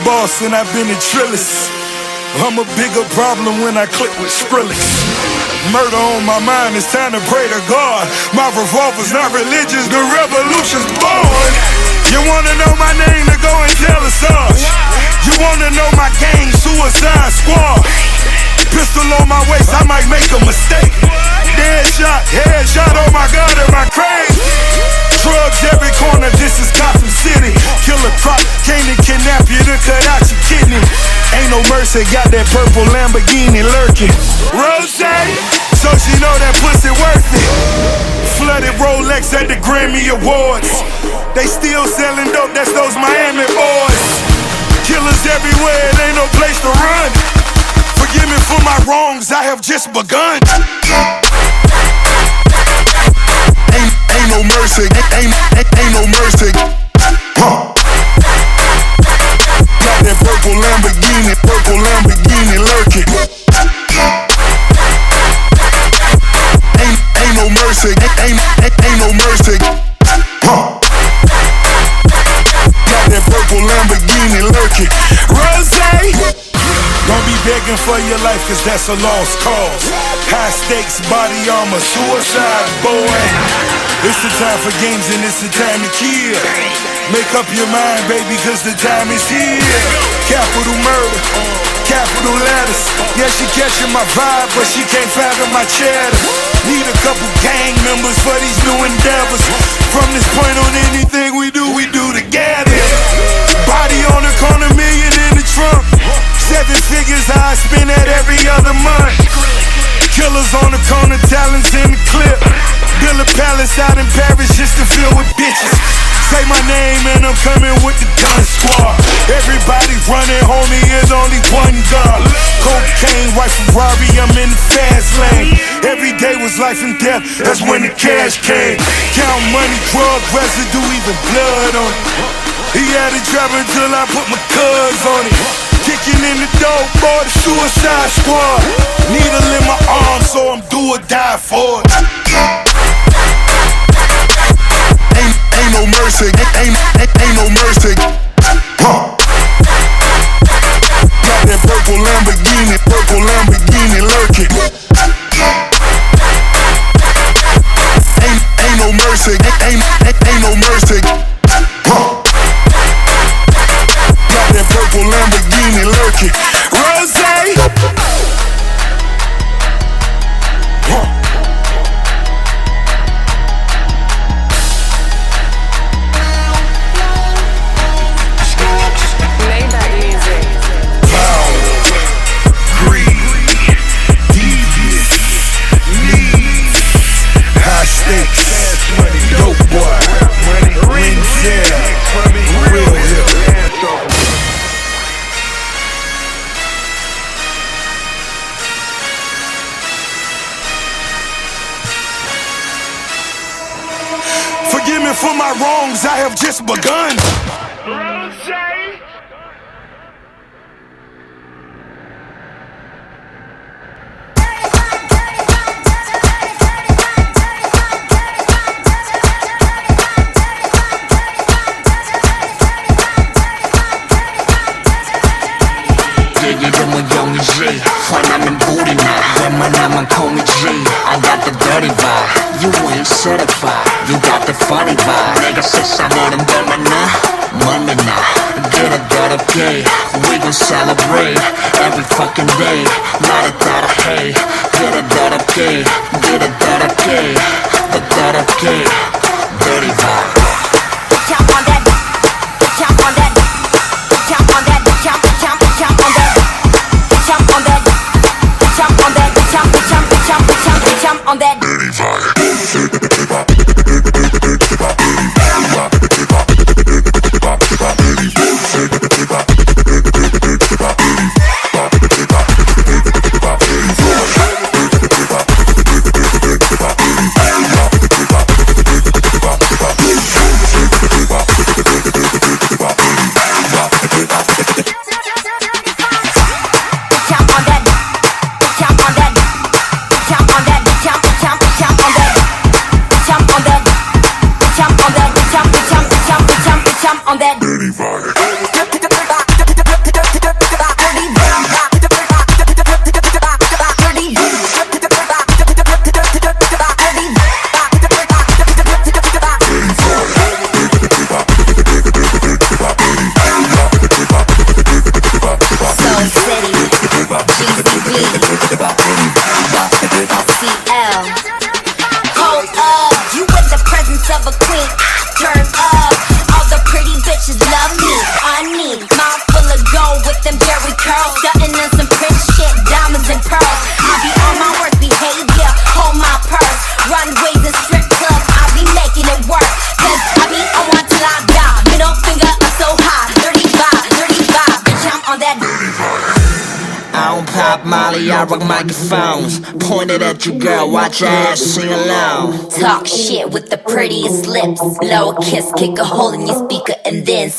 boss and I've been a trillist. I'm a bigger problem when I click with Skrillex. Murder on my mind, it's time to pray to God. My revolver's not religious, the revolution's born. You wanna know my name, to go and tell us us. You wanna know my gang, Suicide Squad. Pistol on my waist, I might make a mistake. Headshot, oh my God, am I crazy? Drugs every corner, this is Gotham City. Killer Croc came to kidnap you to cut out your kidney. Ain't no mercy, got that purple Lamborghini lurking. Rose, so she know that pussy worth it. Flooded Rolex at the Grammy Awards. They still selling dope, that's those Miami boys. Killers everywhere, it ain't no place to run. Forgive me for my wrongs, I have just begun. Ain't no mercy, ain't no mercy. Got that purple Lamborghini lurking. Ain't no mercy, ain't no mercy. Got that purple Lamborghini lurking. Rose, don't be begging for your life, cause that's a lost cause. High stakes, body armor, suicide, boy. It's the time for games and it's the time to kill. Make up your mind, baby, cause the time is here. Capital murder, capital letters. Yeah, she catching my vibe, but she can't fathom my cheddar. Need a couple gang members for these new endeavors. From this point on, anything we do together. Body on the corner, million in the trunk. 7 figures, I spend that every other month. Killers on the corner, talents in the clip. Build a palace out in Paris just to fill with bitches. Say my name and I'm coming with the gun squad. Everybody running, homie, is only one gun. Cocaine, white Ferrari, I'm in the fast lane. Every day was life and death, that's when the cash came. Count money, drug residue, even blood on it. He had it trapping till I put my cuz on it. Kicking in the door, boy, the Suicide Squad. Needle in my arm, so I'm do or die for it. Ain't no mercy, ain't no mercy. Got that purple Lamborghini lurking. Ain't no mercy, ain't no mercy. Got that purple Lamborghini lurking. Rose. Forgive me for my wrongs, I have just begun. 이름은 영이지 화나는 우리나 웬만하면 call me G I got the dirty vibe You ain't certified You got the funny vibe 내가 세상을 흔들면 money now Get a dollar pay We gon' celebrate Every fucking day 나를 따라 hey Get a dollar pay Get a dollar pay The dollar pay Dirty vibe Jump on that Jump on that Jump on that Jump on that Jump on that Jump on that Jump on that Dirty vibe Jump on that L. Hold up, you in the presence of a queen. Turn up, all the pretty bitches love me. I need mouth full of gold with them Jerry curls, stunting in some Prince shit, diamonds and pearls. I be on my worst behavior, hold my purse. Runways and strip clubs, I be making it work. Cause I be on one till I die. Middle finger up so high, 35, bitch I'm on that. I don't pop Molly, I rock microphones. Pointed at you, girl, watch your ass sing along. Talk shit with the prettiest lips. Blow a kiss, kick a hole in your speaker, and then